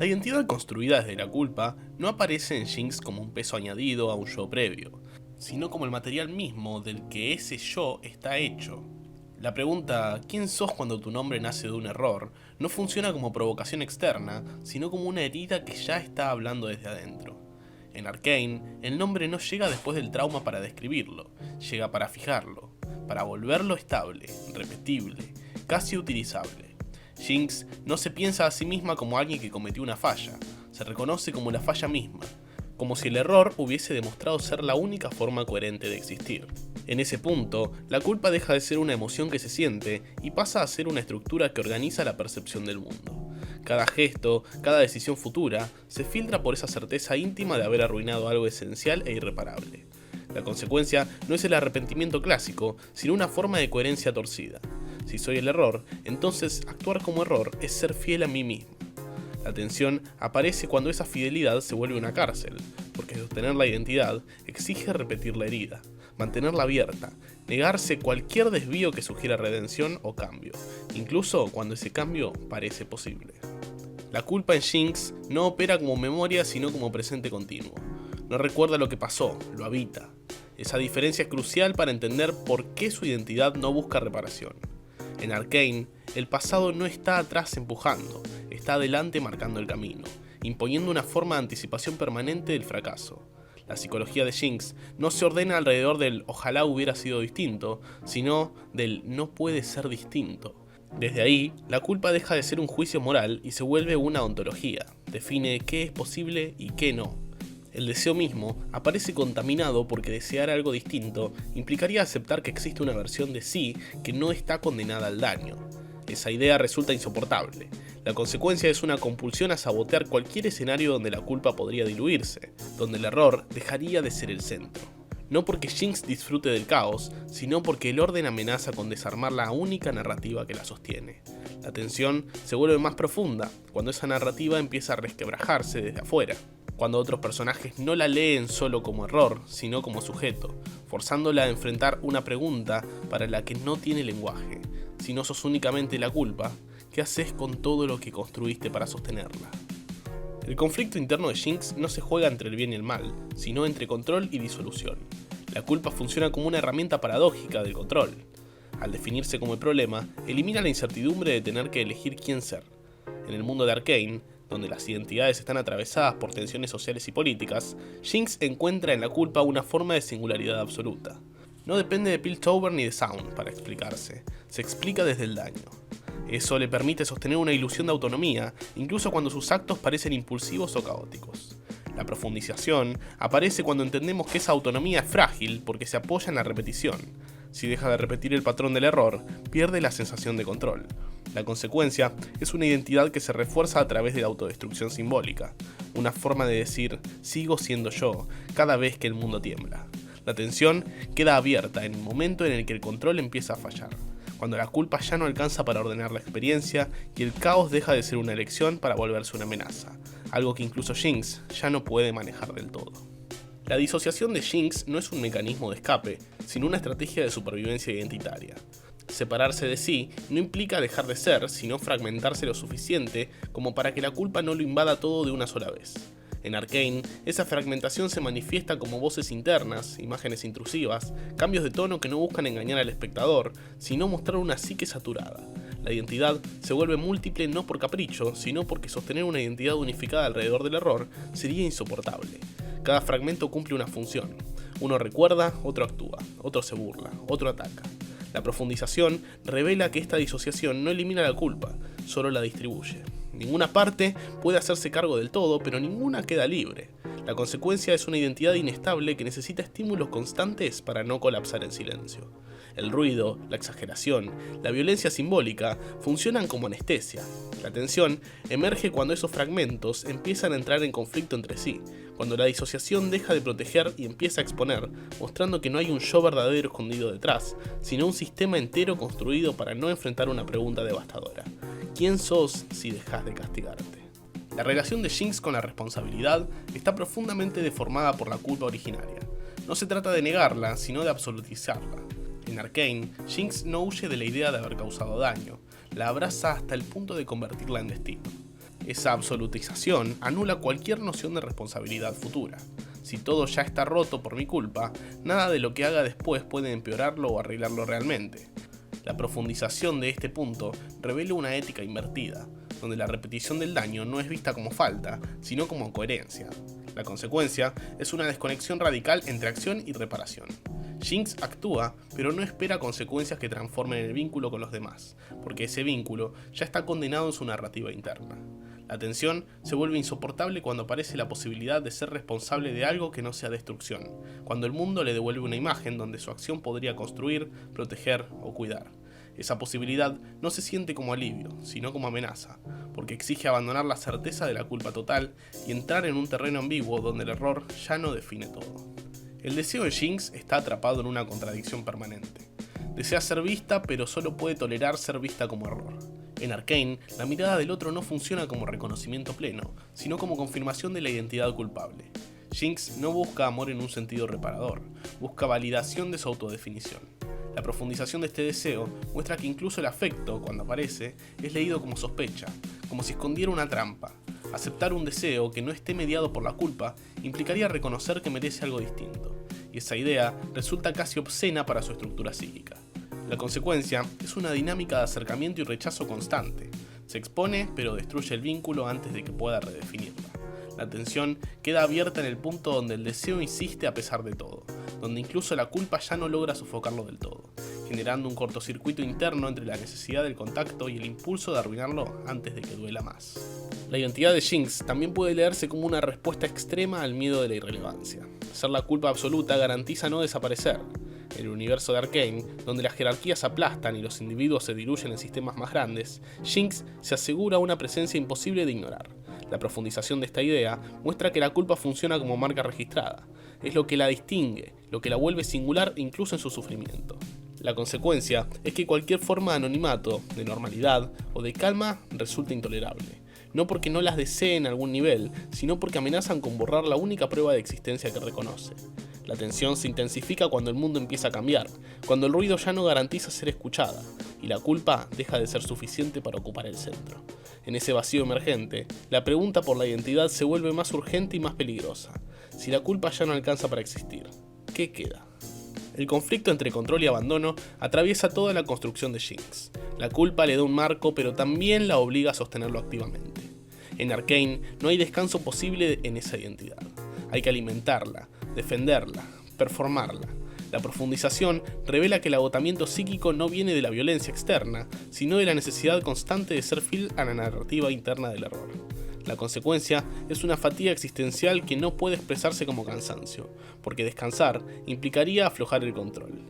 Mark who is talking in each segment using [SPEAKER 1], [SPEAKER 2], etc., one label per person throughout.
[SPEAKER 1] La identidad construida desde la culpa no aparece en Jinx como un peso añadido a un yo previo, sino como el material mismo del que ese yo está hecho. La pregunta ¿quién sos cuando tu nombre nace de un error? No funciona como provocación externa, sino como una herida que ya está hablando desde adentro. En Arcane, el nombre no llega después del trauma para describirlo, llega para fijarlo, para volverlo estable, repetible, casi utilizable. Jinx no se piensa a sí misma como alguien que cometió una falla, se reconoce como la falla misma, como si el error hubiese demostrado ser la única forma coherente de existir. En ese punto, la culpa deja de ser una emoción que se siente y pasa a ser una estructura que organiza la percepción del mundo. Cada gesto, cada decisión futura, se filtra por esa certeza íntima de haber arruinado algo esencial e irreparable. La consecuencia no es el arrepentimiento clásico, sino una forma de coherencia torcida. Si soy el error, entonces actuar como error es ser fiel a mí mismo. La tensión aparece cuando esa fidelidad se vuelve una cárcel, porque sostener la identidad exige repetir la herida, mantenerla abierta, negarse cualquier desvío que sugiera redención o cambio, incluso cuando ese cambio parece posible. La culpa en Jinx no opera como memoria sino como presente continuo. No recuerda lo que pasó, lo habita. Esa diferencia es crucial para entender por qué su identidad no busca reparación. En Arcane, el pasado no está atrás empujando, está adelante marcando el camino, imponiendo una forma de anticipación permanente del fracaso. La psicología de Jinx no se ordena alrededor del ojalá hubiera sido distinto, sino del no puede ser distinto. Desde ahí, la culpa deja de ser un juicio moral y se vuelve una ontología, define qué es posible y qué no. El deseo mismo aparece contaminado porque desear algo distinto implicaría aceptar que existe una versión de sí que no está condenada al daño. Esa idea resulta insoportable. La consecuencia es una compulsión a sabotear cualquier escenario donde la culpa podría diluirse, donde el error dejaría de ser el centro. No porque Jinx disfrute del caos, sino porque el orden amenaza con desarmar la única narrativa que la sostiene. La tensión se vuelve más profunda cuando esa narrativa empieza a resquebrajarse desde afuera, cuando otros personajes no la leen solo como error, sino como sujeto, forzándola a enfrentar una pregunta para la que no tiene lenguaje. Si no sos únicamente la culpa, ¿qué haces con todo lo que construiste para sostenerla? El conflicto interno de Jinx no se juega entre el bien y el mal, sino entre control y disolución. La culpa funciona como una herramienta paradójica del control. Al definirse como el problema, elimina la incertidumbre de tener que elegir quién ser. En el mundo de Arcane, donde las identidades están atravesadas por tensiones sociales y políticas, Jinx encuentra en la culpa una forma de singularidad absoluta. No depende de Piltover ni de Sound para explicarse, se explica desde el daño. Eso le permite sostener una ilusión de autonomía, incluso cuando sus actos parecen impulsivos o caóticos. La profundización aparece cuando entendemos que esa autonomía es frágil porque se apoya en la repetición. Si deja de repetir el patrón del error, pierde la sensación de control. La consecuencia es una identidad que se refuerza a través de la autodestrucción simbólica, una forma de decir sigo siendo yo cada vez que el mundo tiembla. La tensión queda abierta en el momento en el que el control empieza a fallar, cuando la culpa ya no alcanza para ordenar la experiencia y el caos deja de ser una elección para volverse una amenaza, algo que incluso Jinx ya no puede manejar del todo. La disociación de Jinx no es un mecanismo de escape, sino una estrategia de supervivencia identitaria. Separarse de sí no implica dejar de ser, sino fragmentarse lo suficiente como para que la culpa no lo invada todo de una sola vez. En Arcane, esa fragmentación se manifiesta como voces internas, imágenes intrusivas, cambios de tono que no buscan engañar al espectador, sino mostrar una psique saturada. La identidad se vuelve múltiple no por capricho, sino porque sostener una identidad unificada alrededor del error sería insoportable. Cada fragmento cumple una función. Uno recuerda, otro actúa, otro se burla, otro ataca. La profundización revela que esta disociación no elimina la culpa, solo la distribuye. Ninguna parte puede hacerse cargo del todo, pero ninguna queda libre. La consecuencia es una identidad inestable que necesita estímulos constantes para no colapsar en silencio. El ruido, la exageración, la violencia simbólica funcionan como anestesia. La tensión emerge cuando esos fragmentos empiezan a entrar en conflicto entre sí, cuando la disociación deja de proteger y empieza a exponer, mostrando que no hay un yo verdadero escondido detrás, sino un sistema entero construido para no enfrentar una pregunta devastadora. ¿Quién sos si dejas de castigarte? La relación de Jinx con la responsabilidad está profundamente deformada por la culpa originaria. No se trata de negarla, sino de absolutizarla. En Arcane, Jinx no huye de la idea de haber causado daño, la abraza hasta el punto de convertirla en destino. Esa absolutización anula cualquier noción de responsabilidad futura. Si todo ya está roto por mi culpa, nada de lo que haga después puede empeorarlo o arreglarlo realmente. La profundización de este punto revela una ética invertida, donde la repetición del daño no es vista como falta, sino como coherencia. La consecuencia es una desconexión radical entre acción y reparación. Jinx actúa, pero no espera consecuencias que transformen el vínculo con los demás, porque ese vínculo ya está condenado en su narrativa interna. La tensión se vuelve insoportable cuando aparece la posibilidad de ser responsable de algo que no sea destrucción, cuando el mundo le devuelve una imagen donde su acción podría construir, proteger o cuidar. Esa posibilidad no se siente como alivio, sino como amenaza, porque exige abandonar la certeza de la culpa total y entrar en un terreno ambiguo donde el error ya no define todo. El deseo de Jinx está atrapado en una contradicción permanente. Desea ser vista, pero solo puede tolerar ser vista como error. En Arcane, la mirada del otro no funciona como reconocimiento pleno, sino como confirmación de la identidad culpable. Jinx no busca amor en un sentido reparador, busca validación de su autodefinición. La profundización de este deseo muestra que incluso el afecto, cuando aparece, es leído como sospecha, como si escondiera una trampa. Aceptar un deseo que no esté mediado por la culpa implicaría reconocer que merece algo distinto, y esa idea resulta casi obscena para su estructura psíquica. La consecuencia es una dinámica de acercamiento y rechazo constante. Se expone, pero destruye el vínculo antes de que pueda redefinirla. La tensión queda abierta en el punto donde el deseo insiste a pesar de todo, donde incluso la culpa ya no logra sofocarlo del todo, generando un cortocircuito interno entre la necesidad del contacto y el impulso de arruinarlo antes de que duela más. La identidad de Jinx también puede leerse como una respuesta extrema al miedo de la irrelevancia. Ser la culpa absoluta garantiza no desaparecer. En el universo de Arcane, donde las jerarquías aplastan y los individuos se diluyen en sistemas más grandes, Jinx se asegura una presencia imposible de ignorar. La profundización de esta idea muestra que la culpa funciona como marca registrada. Es lo que la distingue, lo que la vuelve singular incluso en su sufrimiento. La consecuencia es que cualquier forma de anonimato, de normalidad o de calma resulta intolerable. No porque no las desee en algún nivel, sino porque amenazan con borrar la única prueba de existencia que reconoce. La tensión se intensifica cuando el mundo empieza a cambiar, cuando el ruido ya no garantiza ser escuchada, y la culpa deja de ser suficiente para ocupar el centro. En ese vacío emergente, la pregunta por la identidad se vuelve más urgente y más peligrosa. Si la culpa ya no alcanza para existir, ¿qué queda? El conflicto entre control y abandono atraviesa toda la construcción de Jinx. La culpa le da un marco, pero también la obliga a sostenerlo activamente. En Arcane no hay descanso posible en esa identidad. Hay que alimentarla, defenderla, performarla. La profundización revela que el agotamiento psíquico no viene de la violencia externa, sino de la necesidad constante de ser fiel a la narrativa interna del error. La consecuencia es una fatiga existencial que no puede expresarse como cansancio, porque descansar implicaría aflojar el control.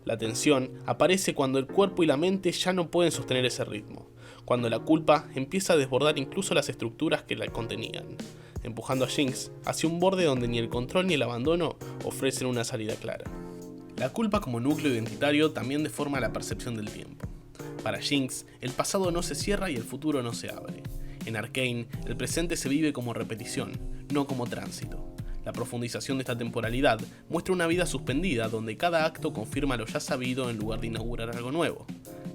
[SPEAKER 1] La tensión aparece cuando el cuerpo y la mente ya no pueden sostener ese ritmo, cuando la culpa empieza a desbordar incluso las estructuras que la contenían, empujando a Jinx hacia un borde donde ni el control ni el abandono ofrecen una salida clara. La culpa como núcleo identitario también deforma la percepción del tiempo. Para Jinx, el pasado no se cierra y el futuro no se abre. En Arcane, el presente se vive como repetición, no como tránsito. La profundización de esta temporalidad muestra una vida suspendida donde cada acto confirma lo ya sabido en lugar de inaugurar algo nuevo.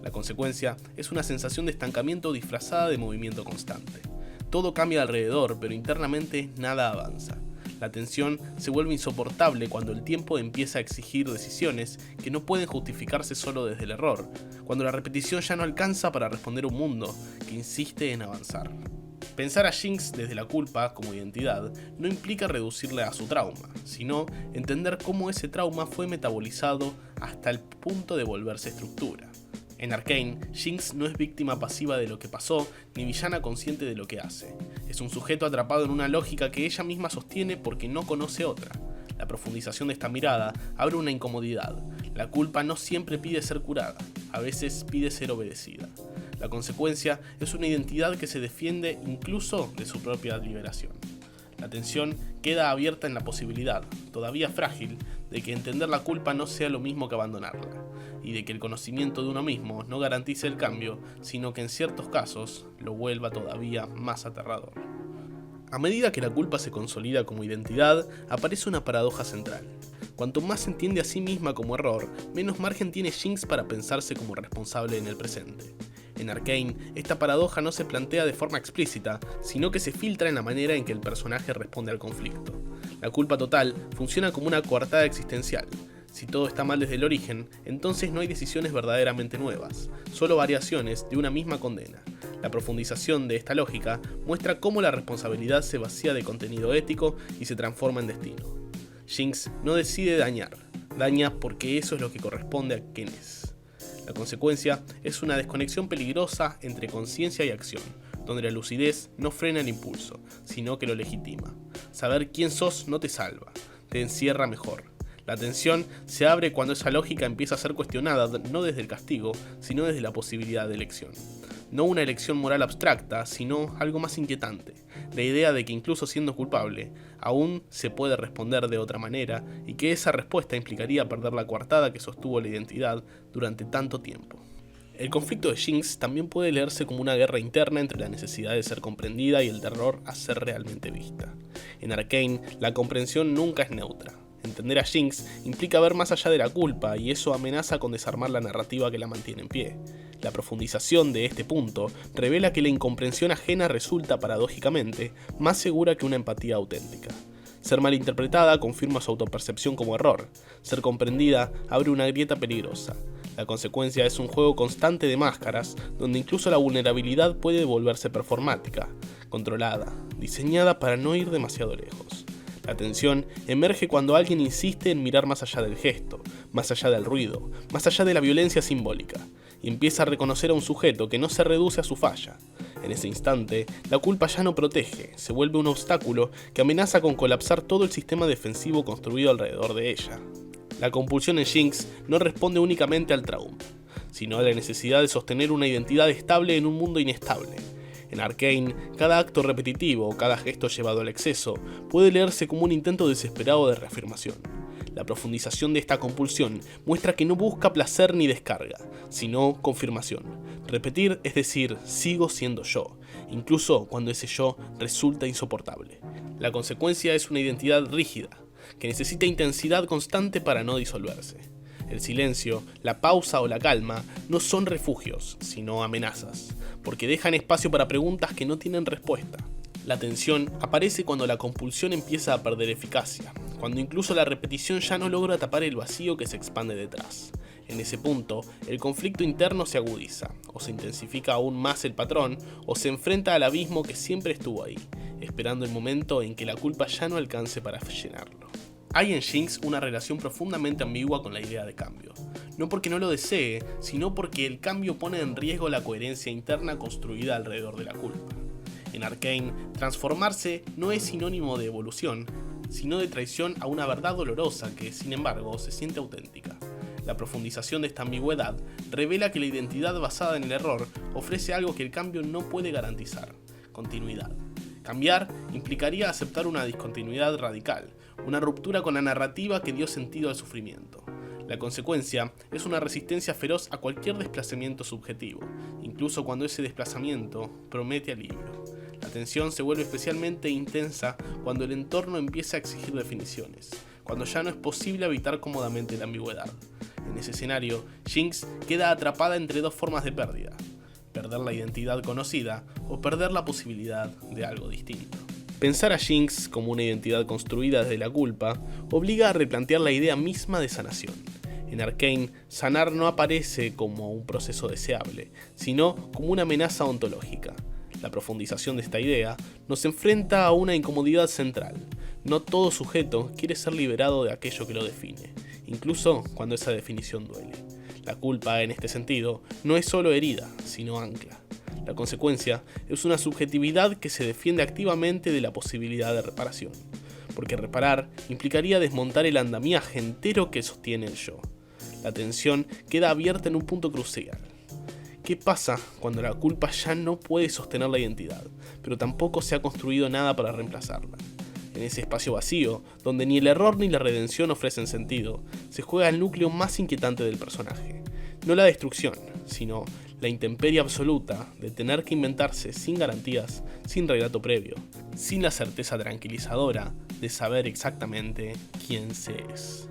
[SPEAKER 1] La consecuencia es una sensación de estancamiento disfrazada de movimiento constante. Todo cambia alrededor, pero internamente nada avanza. La tensión se vuelve insoportable cuando el tiempo empieza a exigir decisiones que no pueden justificarse solo desde el error, cuando la repetición ya no alcanza para responder a un mundo que insiste en avanzar. Pensar a Jinx desde la culpa como identidad no implica reducirla a su trauma, sino entender cómo ese trauma fue metabolizado hasta el punto de volverse estructura. En Arcane, Jinx no es víctima pasiva de lo que pasó, ni villana consciente de lo que hace. Es un sujeto atrapado en una lógica que ella misma sostiene porque no conoce otra. La profundización de esta mirada abre una incomodidad. La culpa no siempre pide ser curada, a veces pide ser obedecida. La consecuencia es una identidad que se defiende incluso de su propia liberación. La tensión queda abierta en la posibilidad, todavía frágil, de que entender la culpa no sea lo mismo que abandonarla, y de que el conocimiento de uno mismo no garantice el cambio, sino que en ciertos casos lo vuelva todavía más aterrador. A medida que la culpa se consolida como identidad, aparece una paradoja central. Cuanto más se entiende a sí misma como error, menos margen tiene Jinx para pensarse como responsable en el presente. En Arcane, esta paradoja no se plantea de forma explícita, sino que se filtra en la manera en que el personaje responde al conflicto. La culpa total funciona como una coartada existencial. Si todo está mal desde el origen, entonces no hay decisiones verdaderamente nuevas, solo variaciones de una misma condena. La profundización de esta lógica muestra cómo la responsabilidad se vacía de contenido ético y se transforma en destino. Jinx no decide dañar, daña porque eso es lo que corresponde a quien es. La consecuencia es una desconexión peligrosa entre conciencia y acción, donde la lucidez no frena el impulso, sino que lo legitima. Saber quién sos no te salva, te encierra mejor. La tensión se abre cuando esa lógica empieza a ser cuestionada no desde el castigo, sino desde la posibilidad de elección. No una elección moral abstracta, sino algo más inquietante, la idea de que incluso siendo culpable, aún se puede responder de otra manera y que esa respuesta implicaría perder la coartada que sostuvo la identidad durante tanto tiempo. El conflicto de Jinx también puede leerse como una guerra interna entre la necesidad de ser comprendida y el terror a ser realmente vista. En Arcane, la comprensión nunca es neutra. Entender a Jinx implica ver más allá de la culpa y eso amenaza con desarmar la narrativa que la mantiene en pie. La profundización de este punto revela que la incomprensión ajena resulta, paradójicamente, más segura que una empatía auténtica. Ser malinterpretada confirma su autopercepción como error. Ser comprendida abre una grieta peligrosa. La consecuencia es un juego constante de máscaras, donde incluso la vulnerabilidad puede volverse performática, controlada, diseñada para no ir demasiado lejos. La tensión emerge cuando alguien insiste en mirar más allá del gesto, más allá del ruido, más allá de la violencia simbólica, y empieza a reconocer a un sujeto que no se reduce a su falla. En ese instante, la culpa ya no protege, se vuelve un obstáculo que amenaza con colapsar todo el sistema defensivo construido alrededor de ella. La compulsión en Jinx no responde únicamente al trauma, sino a la necesidad de sostener una identidad estable en un mundo inestable. En Arcane, cada acto repetitivo, cada gesto llevado al exceso, puede leerse como un intento desesperado de reafirmación. La profundización de esta compulsión muestra que no busca placer ni descarga, sino confirmación. Repetir es decir, sigo siendo yo, incluso cuando ese yo resulta insoportable. La consecuencia es una identidad rígida, que necesita intensidad constante para no disolverse. El silencio, la pausa o la calma no son refugios, sino amenazas, porque dejan espacio para preguntas que no tienen respuesta. La tensión aparece cuando la compulsión empieza a perder eficacia, cuando incluso la repetición ya no logra tapar el vacío que se expande detrás. En ese punto, el conflicto interno se agudiza, o se intensifica aún más el patrón, o se enfrenta al abismo que siempre estuvo ahí, esperando el momento en que la culpa ya no alcance para llenarlo. Hay en Jinx una relación profundamente ambigua con la idea de cambio, no porque no lo desee, sino porque el cambio pone en riesgo la coherencia interna construida alrededor de la culpa. En Arcane, transformarse no es sinónimo de evolución, sino de traición a una verdad dolorosa que, sin embargo, se siente auténtica. La profundización de esta ambigüedad revela que la identidad basada en el error ofrece algo que el cambio no puede garantizar: continuidad. Cambiar implicaría aceptar una discontinuidad radical, una ruptura con la narrativa que dio sentido al sufrimiento. La consecuencia es una resistencia feroz a cualquier desplazamiento subjetivo, incluso cuando ese desplazamiento promete alivio. La tensión se vuelve especialmente intensa cuando el entorno empieza a exigir definiciones, cuando ya no es posible habitar cómodamente la ambigüedad. En ese escenario, Jinx queda atrapada entre dos formas de pérdida: perder la identidad conocida o perder la posibilidad de algo distinto. Pensar a Jinx como una identidad construida desde la culpa obliga a replantear la idea misma de sanación. En Arcane, sanar no aparece como un proceso deseable, sino como una amenaza ontológica. La profundización de esta idea nos enfrenta a una incomodidad central. No todo sujeto quiere ser liberado de aquello que lo define, incluso cuando esa definición duele. La culpa, en este sentido, no es solo herida, sino ancla. La consecuencia es una subjetividad que se defiende activamente de la posibilidad de reparación, porque reparar implicaría desmontar el andamiaje entero que sostiene el yo. La tensión queda abierta en un punto crucial. ¿Qué pasa cuando la culpa ya no puede sostener la identidad, pero tampoco se ha construido nada para reemplazarla? En ese espacio vacío, donde ni el error ni la redención ofrecen sentido, se juega el núcleo más inquietante del personaje. No la destrucción, sino la intemperie absoluta de tener que inventarse sin garantías, sin relato previo, sin la certeza tranquilizadora de saber exactamente quién se es.